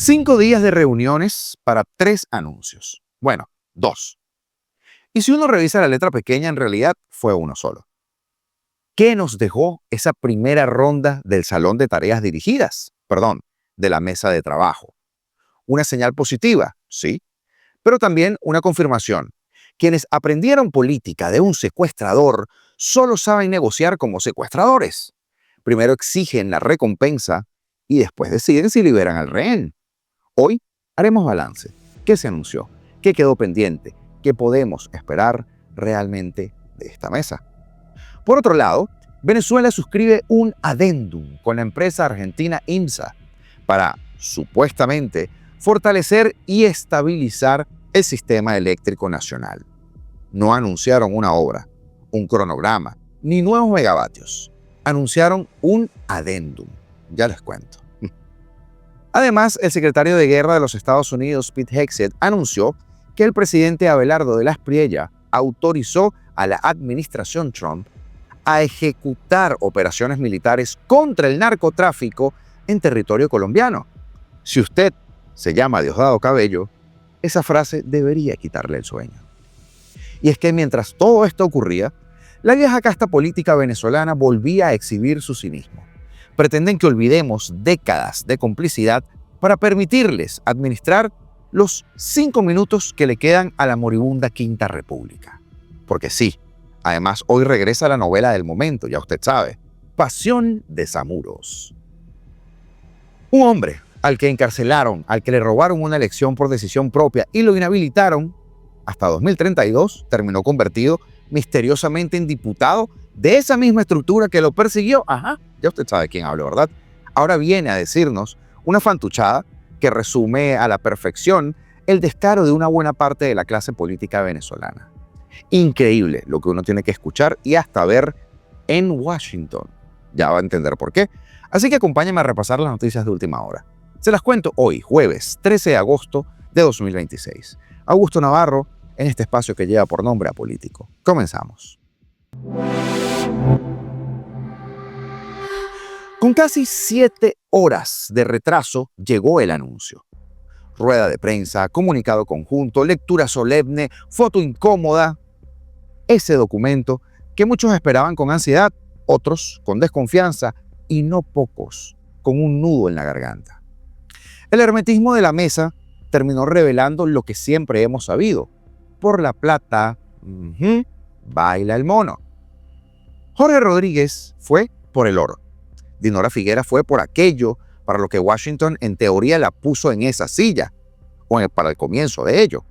5 días de reuniones para 3 anuncios. Bueno, 2. Y si uno revisa la letra pequeña, en realidad fue uno solo. ¿Qué nos dejó esa primera ronda del salón de tareas dirigidas? Perdón, de la mesa de trabajo. Una señal positiva, sí, pero también una confirmación. Quienes aprendieron política de un secuestrador solo saben negociar como secuestradores. Primero exigen la recompensa y después deciden si liberan al rehén. Hoy haremos balance. ¿Qué se anunció? ¿Qué quedó pendiente? ¿Qué podemos esperar realmente de esta mesa? Por otro lado, Venezuela suscribe un adendum con la empresa argentina IMSA para, supuestamente, fortalecer y estabilizar el sistema eléctrico nacional. No anunciaron una obra, un cronograma, ni nuevos megavatios. Anunciaron un adendum. Ya les cuento. Además, el secretario de Guerra de los Estados Unidos, Pete Hegseth, anunció que el presidente Abelardo de la Espriella autorizó a la administración Trump a ejecutar operaciones militares contra el narcotráfico en territorio colombiano. Si usted se llama Diosdado Cabello, esa frase debería quitarle el sueño. Y es que mientras todo esto ocurría, la vieja casta política venezolana volvía a exhibir su cinismo. Pretenden que olvidemos décadas de complicidad para permitirles administrar los 5 minutos que le quedan a la moribunda Quinta República. Porque sí, además hoy regresa la novela del momento, ya usted sabe, Pasión de Zamuros. Un hombre al que encarcelaron, al que le robaron una elección por decisión propia y lo inhabilitaron, hasta 2032 terminó convertido misteriosamente en diputado de esa misma estructura que lo persiguió. Ajá, ya usted sabe quién hablo, ¿verdad? Ahora viene a decirnos una fantuchada que resume a la perfección el descaro de una buena parte de la clase política venezolana. Increíble lo que uno tiene que escuchar y hasta ver en Washington. Ya va a entender por qué. Así que acompáñenme a repasar las noticias de última hora. Se las cuento hoy, jueves 13 de agosto de 2026. Augusto Navarro, en este espacio que lleva por nombre Apolítico. Comenzamos. Con casi 7 horas de retraso llegó el anuncio. Rueda de prensa, comunicado conjunto, lectura solemne, foto incómoda. Ese documento que muchos esperaban con ansiedad, otros con desconfianza y no pocos con un nudo en la garganta. El hermetismo de la mesa terminó revelando lo que siempre hemos sabido. Por la plata, baila el mono. Jorge Rodríguez fue por el oro. Dinora Figuera fue por aquello para lo que Washington en teoría la puso en esa silla, para el comienzo de ello.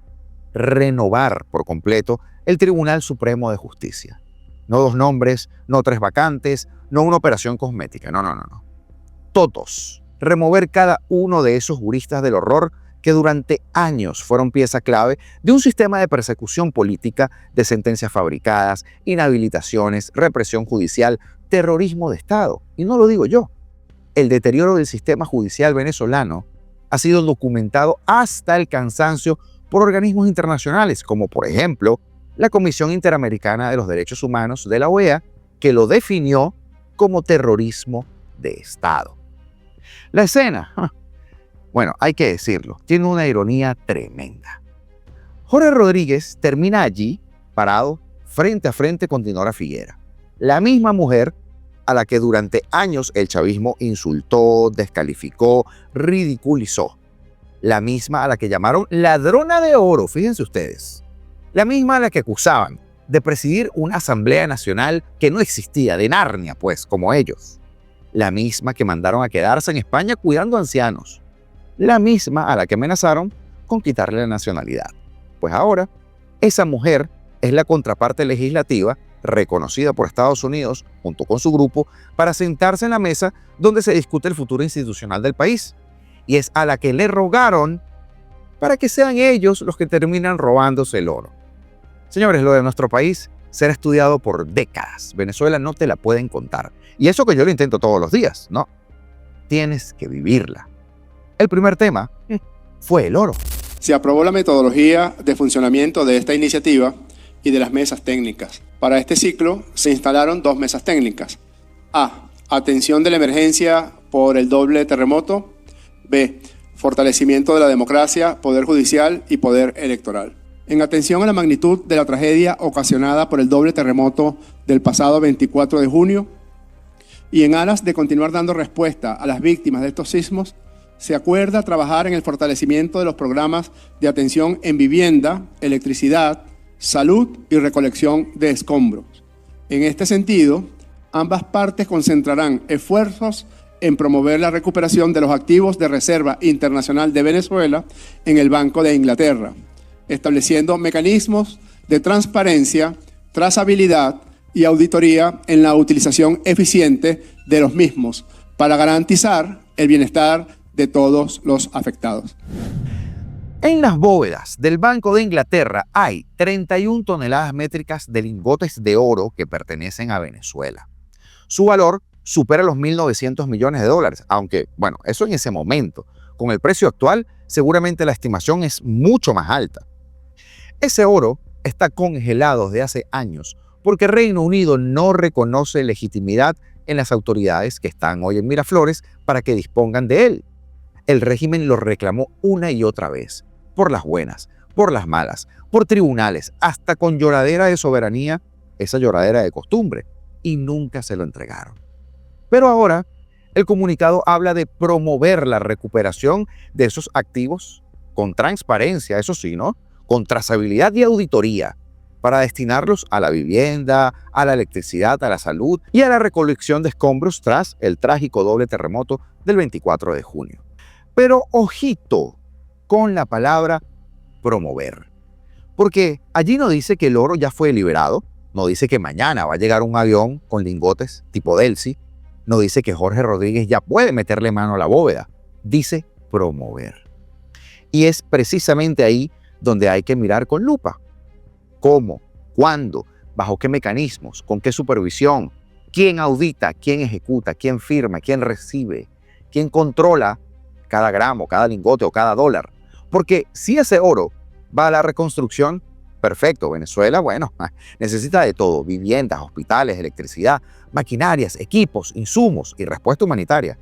Renovar por completo el Tribunal Supremo de Justicia. No 2 nombres, no 3 vacantes, no una operación cosmética, no. Todos. Remover cada uno de esos juristas del horror que durante años fueron pieza clave de un sistema de persecución política, de sentencias fabricadas, inhabilitaciones, represión judicial, terrorismo de Estado. Y no lo digo yo. El deterioro del sistema judicial venezolano ha sido documentado hasta el cansancio por organismos internacionales, como por ejemplo la Comisión Interamericana de los Derechos Humanos de la OEA, que lo definió como terrorismo de Estado. La escena, bueno, hay que decirlo, tiene una ironía tremenda. Jorge Rodríguez termina allí, parado, frente a frente con Dinora Figuera, la misma mujer a la que durante años el chavismo insultó, descalificó, ridiculizó. La misma a la que llamaron ladrona de oro, fíjense ustedes. La misma a la que acusaban de presidir una asamblea nacional que no existía, de Narnia, pues, como ellos. La misma que mandaron a quedarse en España cuidando ancianos. La misma a la que amenazaron con quitarle la nacionalidad. Pues ahora, esa mujer es la contraparte legislativa reconocida por Estados Unidos junto con su grupo para sentarse en la mesa donde se discute el futuro institucional del país. Y es a la que le rogaron para que sean ellos los que terminan robándose el oro. Señores, lo de nuestro país será estudiado por décadas. Venezuela no te la pueden contar. Y eso que yo lo intento todos los días, no. Tienes que vivirla. El primer tema fue el oro. Se aprobó la metodología de funcionamiento de esta iniciativa y de las mesas técnicas. Para este ciclo se instalaron 2 mesas técnicas. A. Atención de la emergencia por el doble terremoto. B. fortalecimiento de la democracia, poder judicial y poder electoral. En atención a la magnitud de la tragedia ocasionada por el doble terremoto del pasado 24 de junio y en aras de continuar dando respuesta a las víctimas de estos sismos, se acuerda trabajar en el fortalecimiento de los programas de atención en vivienda, electricidad, salud y recolección de escombros. En este sentido, ambas partes concentrarán esfuerzos en promover la recuperación de los activos de Reserva Internacional de Venezuela en el Banco de Inglaterra, estableciendo mecanismos de transparencia, trazabilidad y auditoría en la utilización eficiente de los mismos para garantizar el bienestar de todos los afectados. En las bóvedas del Banco de Inglaterra hay 31 toneladas métricas de lingotes de oro que pertenecen a Venezuela. Su valor supera los 1.900 millones de dólares, aunque, bueno, eso en ese momento. Con el precio actual, seguramente la estimación es mucho más alta. Ese oro está congelado desde hace años porque Reino Unido no reconoce legitimidad en las autoridades que están hoy en Miraflores para que dispongan de él. El régimen lo reclamó una y otra vez, por las buenas, por las malas, por tribunales, hasta con lloradera de soberanía, esa lloradera de costumbre, y nunca se lo entregaron. Pero ahora, el comunicado habla de promover la recuperación de esos activos con transparencia, eso sí, ¿no? Con trazabilidad y auditoría, para destinarlos a la vivienda, a la electricidad, a la salud y a la recolección de escombros tras el trágico doble terremoto del 24 de junio. Pero ojito con la palabra promover, porque allí no dice que el oro ya fue liberado, no dice que mañana va a llegar un avión con lingotes tipo Delcy, no dice que Jorge Rodríguez ya puede meterle mano a la bóveda, dice promover. Y es precisamente ahí donde hay que mirar con lupa. ¿Cómo? ¿Cuándo? ¿Bajo qué mecanismos? ¿Con qué supervisión? ¿Quién audita? ¿Quién ejecuta? ¿Quién firma? ¿Quién recibe? ¿Quién controla cada gramo, cada lingote o cada dólar? Porque si ese oro va a la reconstrucción, perfecto. Venezuela, bueno, necesita de todo: viviendas, hospitales, electricidad, maquinarias, equipos, insumos y respuesta humanitaria.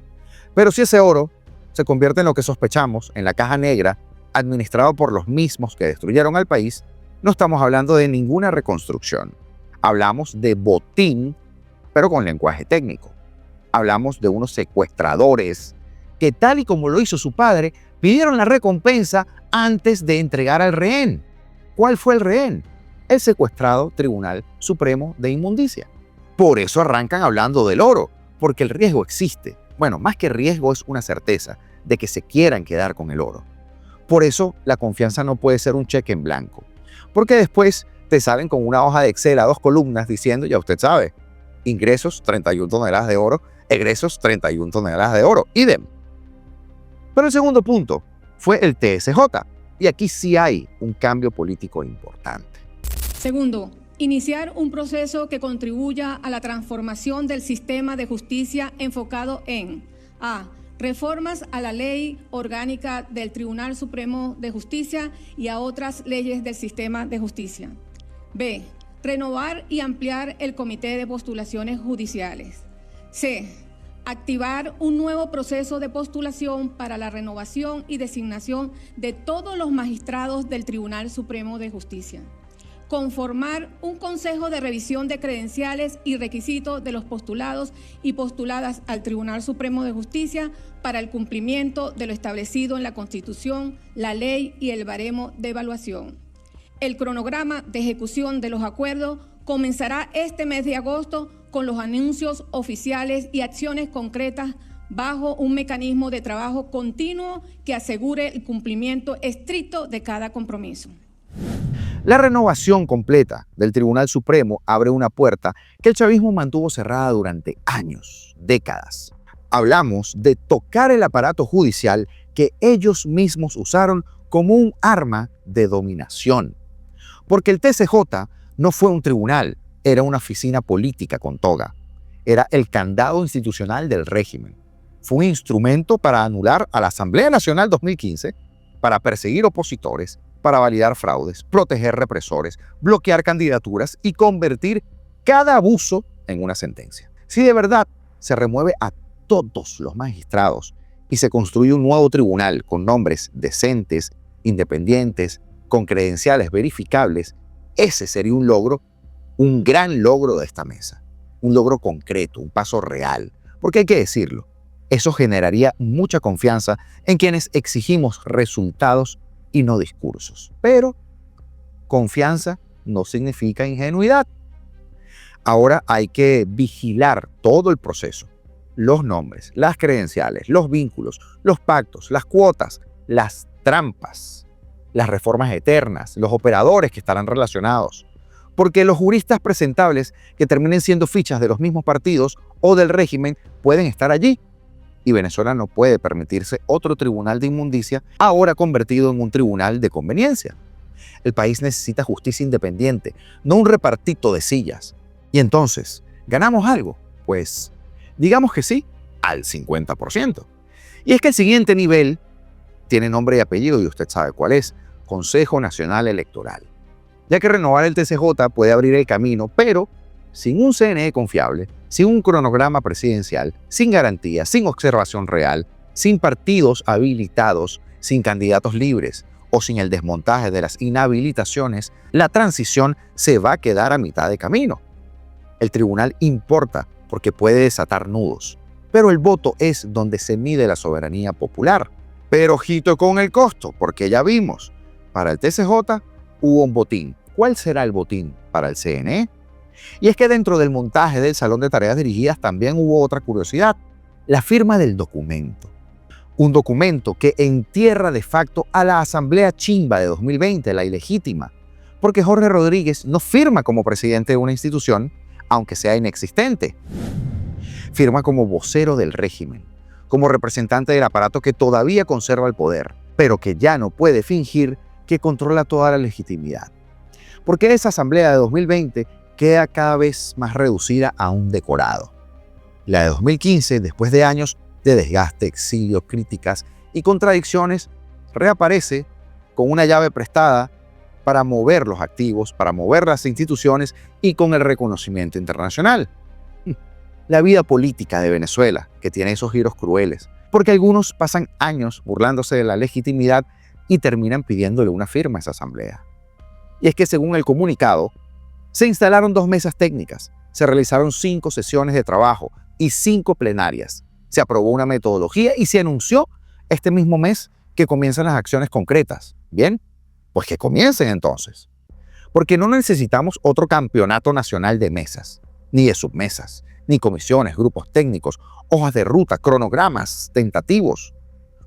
Pero si ese oro se convierte en lo que sospechamos, en la caja negra, administrado por los mismos que destruyeron al país, no estamos hablando de ninguna reconstrucción. Hablamos de botín, pero con lenguaje técnico. Hablamos de unos secuestradores que, tal y como lo hizo su padre, pidieron la recompensa antes de entregar al rehén. ¿Cuál fue el rehén? El secuestrado Tribunal Supremo de Inmundicia. Por eso arrancan hablando del oro, porque el riesgo existe. Bueno, más que riesgo es una certeza de que se quieran quedar con el oro. Por eso la confianza no puede ser un cheque en blanco, porque después te salen con una hoja de Excel a 2 columnas diciendo, ya usted sabe, ingresos 31 toneladas de oro, egresos 31 toneladas de oro, idem. Pero el segundo punto fue el TSJ, y aquí sí hay un cambio político importante. Segundo, iniciar un proceso que contribuya a la transformación del sistema de justicia enfocado en a. Reformas a la Ley Orgánica del Tribunal Supremo de Justicia y a otras leyes del sistema de justicia. B. Renovar y ampliar el Comité de Postulaciones Judiciales. C. Activar un nuevo proceso de postulación para la renovación y designación de todos los magistrados del Tribunal Supremo de Justicia. Conformar un consejo de revisión de credenciales y requisitos de los postulados y postuladas al Tribunal Supremo de Justicia para el cumplimiento de lo establecido en la Constitución, la ley y el baremo de evaluación. El cronograma de ejecución de los acuerdos comenzará este mes de agosto con los anuncios oficiales y acciones concretas bajo un mecanismo de trabajo continuo que asegure el cumplimiento estricto de cada compromiso. La renovación completa del Tribunal Supremo abre una puerta que el chavismo mantuvo cerrada durante años, décadas. Hablamos de tocar el aparato judicial que ellos mismos usaron como un arma de dominación. Porque el TSJ no fue un tribunal, era una oficina política con toga. Era el candado institucional del régimen. Fue un instrumento para anular a la Asamblea Nacional 2015, para perseguir opositores, para validar fraudes, proteger represores, bloquear candidaturas y convertir cada abuso en una sentencia. Si de verdad se remueve a todos los magistrados y se construye un nuevo tribunal con nombres decentes, independientes, con credenciales verificables, ese sería un logro, un gran logro de esta mesa. Un logro concreto, un paso real. Porque hay que decirlo, eso generaría mucha confianza en quienes exigimos resultados y no discursos. Pero confianza no significa ingenuidad. Ahora hay que vigilar todo el proceso. Los nombres, las credenciales, los vínculos, los pactos, las cuotas, las trampas, las reformas eternas, los operadores que estarán relacionados. Porque los juristas presentables que terminen siendo fichas de los mismos partidos o del régimen pueden estar allí. Y Venezuela no puede permitirse otro tribunal de inmundicia ahora convertido en un tribunal de conveniencia. El país necesita justicia independiente, no un repartito de sillas. Y entonces, ¿ganamos algo? Pues, digamos que sí, al 50%. Y es que el siguiente nivel tiene nombre y apellido y usted sabe cuál es: Consejo Nacional Electoral. Ya que renovar el TCJ puede abrir el camino, pero sin un CNE confiable, sin un cronograma presidencial, sin garantía, sin observación real, sin partidos habilitados, sin candidatos libres o sin el desmontaje de las inhabilitaciones, la transición se va a quedar a mitad de camino. El tribunal importa porque puede desatar nudos, pero el voto es donde se mide la soberanía popular. Pero ojito con el costo, porque ya vimos, para el TCJ hubo un botín. ¿Cuál será el botín para el CNE? Y es que dentro del montaje del Salón de Tareas Dirigidas también hubo otra curiosidad: la firma del documento. Un documento que entierra de facto a la Asamblea Chimba de 2020, la ilegítima, porque Jorge Rodríguez no firma como presidente de una institución, aunque sea inexistente. Firma como vocero del régimen, como representante del aparato que todavía conserva el poder, pero que ya no puede fingir que controla toda la legitimidad. Porque esa Asamblea de 2020 queda cada vez más reducida a un decorado. La de 2015, después de años de desgaste, exilio, críticas y contradicciones, reaparece con una llave prestada para mover los activos, para mover las instituciones y con el reconocimiento internacional. La vida política de Venezuela, que tiene esos giros crueles, porque algunos pasan años burlándose de la legitimidad y terminan pidiéndole una firma a esa asamblea. Y es que según el comunicado, se instalaron 2 mesas técnicas, se realizaron 5 sesiones de trabajo y 5 plenarias. Se aprobó una metodología y se anunció este mismo mes que comienzan las acciones concretas. Bien, pues que comiencen entonces. Porque no necesitamos otro campeonato nacional de mesas, ni de submesas, ni comisiones, grupos técnicos, hojas de ruta, cronogramas tentativos,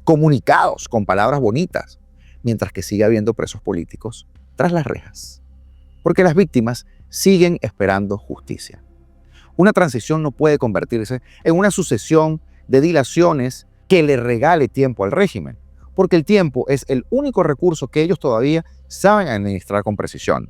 comunicados con palabras bonitas, mientras que siga habiendo presos políticos tras las rejas. Porque las víctimas siguen esperando justicia. Una transición no puede convertirse en una sucesión de dilaciones que le regale tiempo al régimen, porque el tiempo es el único recurso que ellos todavía saben administrar con precisión.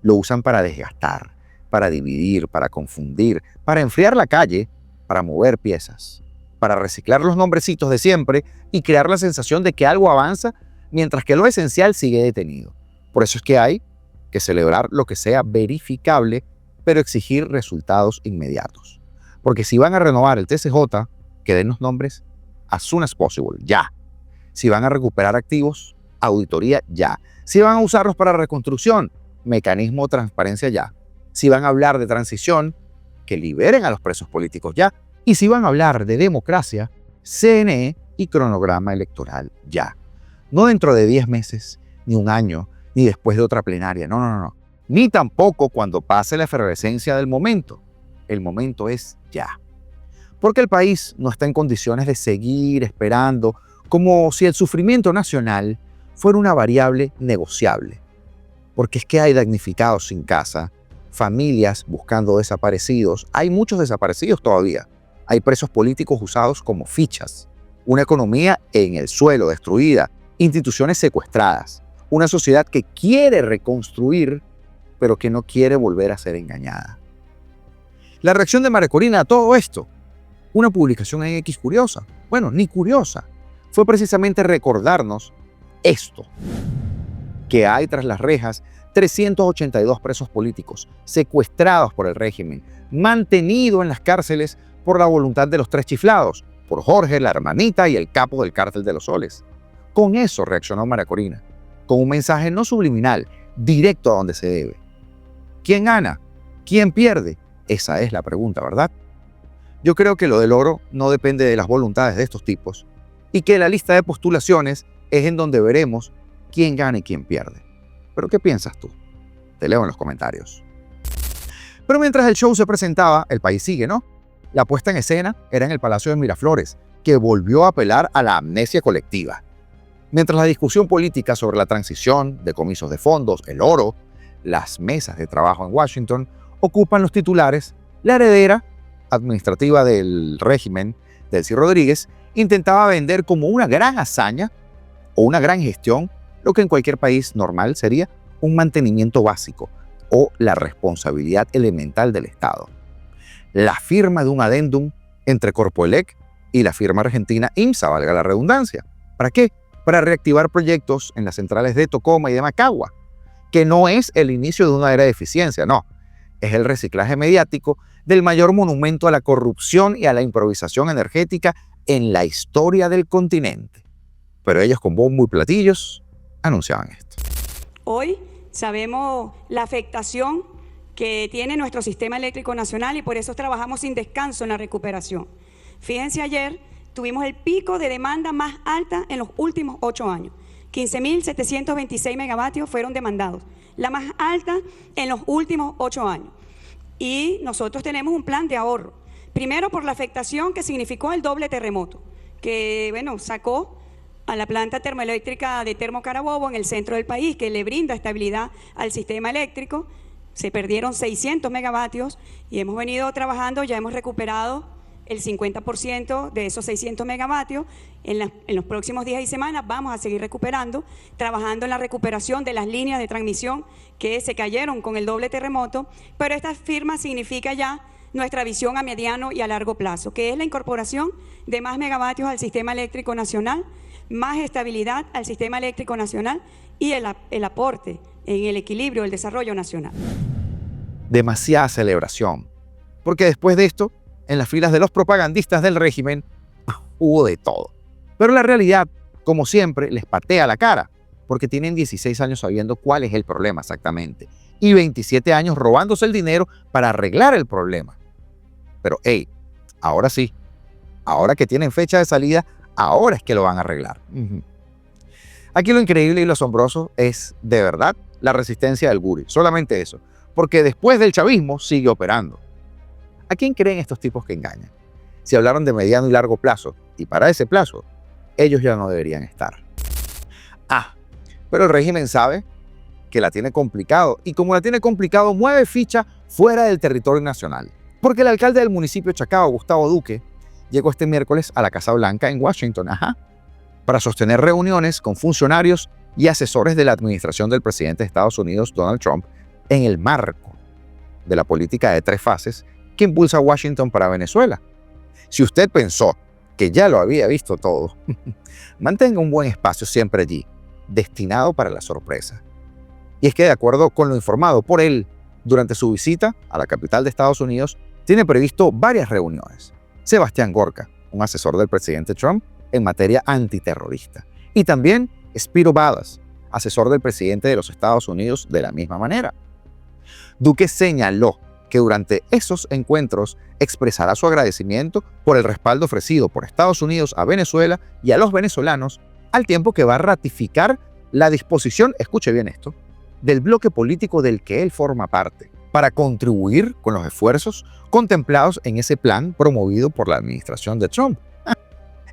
Lo usan para desgastar, para dividir, para confundir, para enfriar la calle, para mover piezas, para reciclar los nombrecitos de siempre y crear la sensación de que algo avanza mientras que lo esencial sigue detenido. Por eso es que hay que celebrar lo que sea verificable, pero exigir resultados inmediatos. Porque si van a renovar el TCJ, que den los nombres as soon as possible, ya. Si van a recuperar activos, auditoría, ya. Si van a usarlos para reconstrucción, mecanismo de transparencia, ya. Si van a hablar de transición, que liberen a los presos políticos, ya. Y si van a hablar de democracia, CNE y cronograma electoral, ya. No dentro de 10 meses, ni un año, ni después de otra plenaria, no. Ni tampoco cuando pase la efervescencia del momento. El momento es ya. Porque el país no está en condiciones de seguir esperando como si el sufrimiento nacional fuera una variable negociable. Porque es que hay damnificados sin casa, familias buscando desaparecidos, hay muchos desaparecidos todavía, hay presos políticos usados como fichas, una economía en el suelo destruida, instituciones secuestradas, una sociedad que quiere reconstruir, pero que no quiere volver a ser engañada. La reacción de María Corina a todo esto, una publicación en X curiosa, bueno, ni curiosa, fue precisamente recordarnos esto, que hay tras las rejas 382 presos políticos secuestrados por el régimen, mantenidos en las cárceles por la voluntad de los 3 chiflados, por Jorge, la hermanita y el capo del Cártel de los Soles. Con eso reaccionó María Corina, con un mensaje no subliminal, directo a donde se debe. ¿Quién gana? ¿Quién pierde? Esa es la pregunta, ¿verdad? Yo creo que lo del oro no depende de las voluntades de estos tipos y que la lista de postulaciones es en donde veremos quién gana y quién pierde. ¿Pero qué piensas tú? Te leo en los comentarios. Pero mientras el show se presentaba, el país sigue, ¿no? La puesta en escena era en el Palacio de Miraflores, que volvió a apelar a la amnesia colectiva. Mientras la discusión política sobre la transición, decomisos de fondos, el oro, las mesas de trabajo en Washington ocupan los titulares, la heredera administrativa del régimen, Delcy Rodríguez, intentaba vender como una gran hazaña o una gran gestión lo que en cualquier país normal sería un mantenimiento básico o la responsabilidad elemental del Estado. La firma de un adendum entre Corpoelec y la firma argentina IMSA, valga la redundancia. ¿Para qué? Para reactivar proyectos en las centrales de Tocoma y de Macagua, que no es el inicio de una era de eficiencia, no. Es el reciclaje mediático del mayor monumento a la corrupción y a la improvisación energética en la historia del continente. Pero ellos con bombo y platillos anunciaban esto. Hoy sabemos la afectación que tiene nuestro sistema eléctrico nacional y por eso trabajamos sin descanso en la recuperación. Fíjense, ayer tuvimos el pico de demanda más alta en los últimos 8 años. 15.726 megavatios fueron demandados, la más alta en los últimos 8 años. Y nosotros tenemos un plan de ahorro. Primero, por la afectación que significó el doble terremoto, que bueno, sacó a la planta termoeléctrica de Termo Carabobo en el centro del país, que le brinda estabilidad al sistema eléctrico. Se perdieron 600 megavatios y hemos venido trabajando, ya hemos recuperado el 50% de esos 600 megavatios. En los próximos días y semanas vamos a seguir recuperando, trabajando en la recuperación de las líneas de transmisión que se cayeron con el doble terremoto, pero esta firma significa ya nuestra visión a mediano y a largo plazo, que es la incorporación de más megavatios al sistema eléctrico nacional, más estabilidad al sistema eléctrico nacional y el aporte en el equilibrio del desarrollo nacional. Demasiada celebración, porque después de esto, en las filas de los propagandistas del régimen, hubo de todo. Pero la realidad, como siempre, les patea la cara, porque tienen 16 años sabiendo cuál es el problema exactamente, y 27 años robándose el dinero para arreglar el problema. Pero, hey, ahora sí, ahora que tienen fecha de salida, ahora es que lo van a arreglar. Aquí lo increíble y lo asombroso es, de verdad, la resistencia del Guri. Solamente eso. Porque después del chavismo sigue operando. ¿A quién creen estos tipos que engañan? Si hablaron de mediano y largo plazo, y para ese plazo, ellos ya no deberían estar. Pero el régimen sabe que la tiene complicado, y como la tiene complicado, mueve ficha fuera del territorio nacional. Porque el alcalde del municipio de Chacao, Gustavo Duque, llegó este miércoles a la Casa Blanca en Washington, para sostener reuniones con funcionarios y asesores de la administración del presidente de Estados Unidos, Donald Trump, en el marco de la política de 3 fases que impulsa Washington para Venezuela. Si usted pensó que ya lo había visto todo, mantenga un buen espacio siempre allí, destinado para la sorpresa. Y es que, de acuerdo con lo informado por él, durante su visita a la capital de Estados Unidos, tiene previsto varias reuniones. Sebastián Gorka, un asesor del presidente Trump en materia antiterrorista, y también Spiro Balas, asesor del presidente de los Estados Unidos, de la misma manera. Duque señaló que durante esos encuentros expresará su agradecimiento por el respaldo ofrecido por Estados Unidos a Venezuela y a los venezolanos, al tiempo que va a ratificar la disposición, escuche bien esto, del bloque político del que él forma parte, para contribuir con los esfuerzos contemplados en ese plan promovido por la administración de Trump.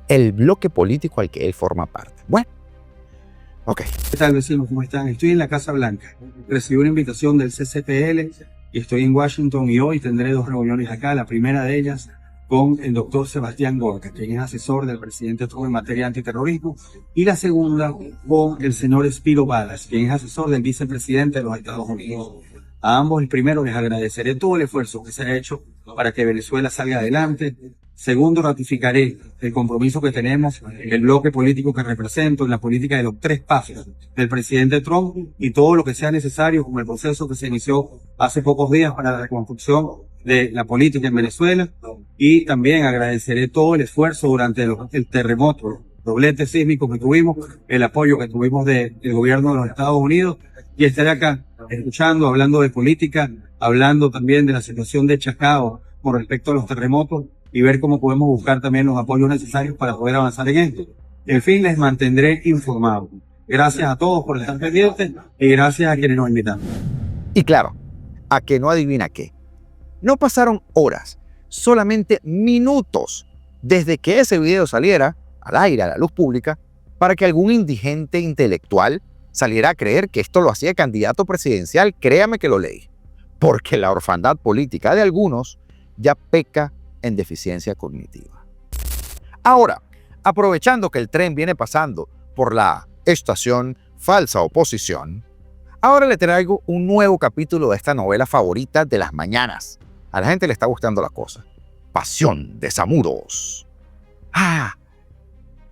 El bloque político al que él forma parte. Bueno, ok. ¿Qué tal, vecinos? ¿Cómo están? Estoy en la Casa Blanca. Recibí una invitación del CCPL y estoy en Washington, y hoy tendré 2 reuniones acá. La primera de ellas con el doctor Sebastián Gorka, quien es asesor del presidente Trump en materia de antiterrorismo, y la segunda con el señor Spiro Balas, quien es asesor del vicepresidente de los Estados Unidos. A ambos, el primero, les agradeceré todo el esfuerzo que se ha hecho para que Venezuela salga adelante. Segundo, ratificaré el compromiso que tenemos, el bloque político que represento en la política de los 3 pasos del presidente Trump, y todo lo que sea necesario, como el proceso que se inició hace pocos días para la reconstrucción de la política en Venezuela, y también agradeceré todo el esfuerzo durante el terremoto, doblete sísmico que tuvimos, el apoyo que tuvimos del gobierno de los Estados Unidos, y estaré acá escuchando, hablando de política, hablando también de la situación de Chacao con respecto a los terremotos y ver cómo podemos buscar también los apoyos necesarios para poder avanzar en esto. En fin, les mantendré informados. Gracias a todos por estar pendientes y gracias a quienes nos invitaron. Y claro, a que no adivina qué. No pasaron horas, solamente minutos desde que ese video saliera al aire, a la luz pública, para que algún indigente intelectual saliera a creer que esto lo hacía candidato presidencial. Créame que lo leí, porque la orfandad política de algunos ya peca en deficiencia cognitiva. Ahora, aprovechando que el tren viene pasando por la estación falsa oposición, ahora le traigo un nuevo capítulo de esta novela favorita de las mañanas. A la gente le está gustando la cosa. Pasión de Zamuros.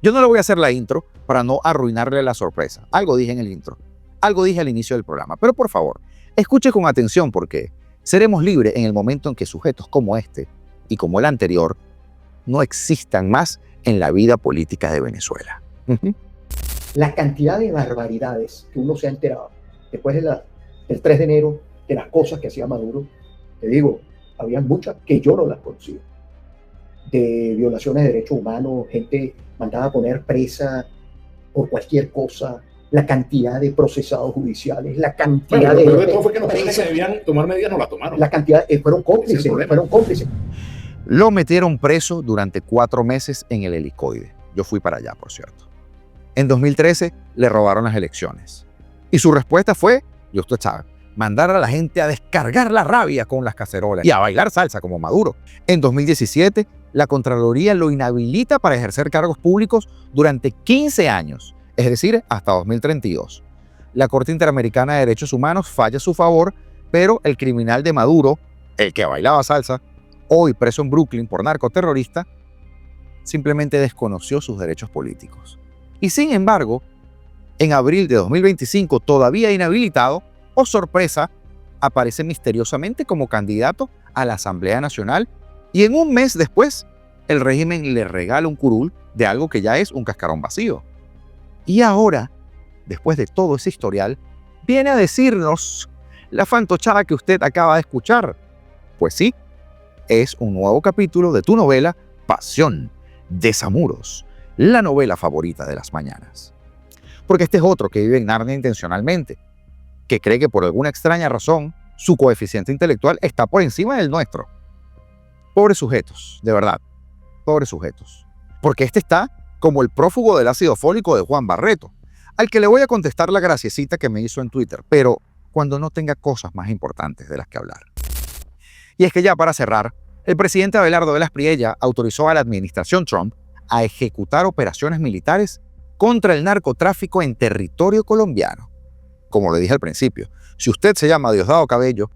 Yo no le voy a hacer la intro para no arruinarle la sorpresa. Algo dije en el intro, algo dije al inicio del programa, pero por favor, escuche con atención porque seremos libres en el momento en que sujetos como este y como el anterior no existan más en la vida política de Venezuela. La cantidad de barbaridades que uno se ha enterado después del 3 de enero, de las cosas que hacía Maduro, te digo, había muchas que yo no las conocía. De violaciones de derechos humanos, gente mandada a poner presa por cualquier cosa, la cantidad de procesados judiciales, la cantidad de... Lo peor de todo fue que no que debían tomar medidas, no las tomaron. La cantidad, fueron cómplices. Lo metieron preso durante 4 meses en el helicoide. Yo fui para allá, por cierto. En 2013 le robaron las elecciones. Y su respuesta fue, y usted sabe, mandar a la gente a descargar la rabia con las cacerolas y a bailar salsa como Maduro. En 2017, la Contraloría lo inhabilita para ejercer cargos públicos durante 15 años, es decir, hasta 2032. La Corte Interamericana de Derechos Humanos falla a su favor, pero el criminal de Maduro, el que bailaba salsa, hoy preso en Brooklyn por narcoterrorista, simplemente desconoció sus derechos políticos. Y sin embargo, en abril de 2025, todavía inhabilitado, oh sorpresa, aparece misteriosamente como candidato a la Asamblea Nacional y en un mes después, el régimen le regala un curul de algo que ya es un cascarón vacío. Y ahora, después de todo ese historial, viene a decirnos la fantochada que usted acaba de escuchar. Pues sí, es un nuevo capítulo de tu novela Pasión de Zamuros, la novela favorita de las mañanas. Porque este es otro que vive en Narnia intencionalmente, que cree que por alguna extraña razón su coeficiente intelectual está por encima del nuestro. Pobres sujetos, de verdad, pobres sujetos. Porque este está como el prófugo del ácido fólico de Juan Barreto, al que le voy a contestar la graciecita que me hizo en Twitter, pero cuando no tenga cosas más importantes de las que hablar. Y es que ya para cerrar, el presidente Abelardo de las Priella autorizó a la administración Trump a ejecutar operaciones militares contra el narcotráfico en territorio colombiano. Como le dije al principio, si usted se llama Diosdado Cabello,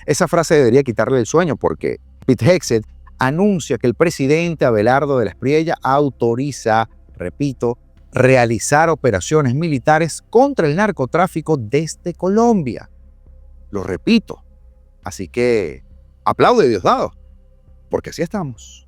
esa frase debería quitarle el sueño porque Pete Hegseth anuncia que el presidente Abelardo de las Priella autoriza, repito, realizar operaciones militares contra el narcotráfico desde Colombia. Lo repito. Así que aplaude Diosdado, porque así estamos.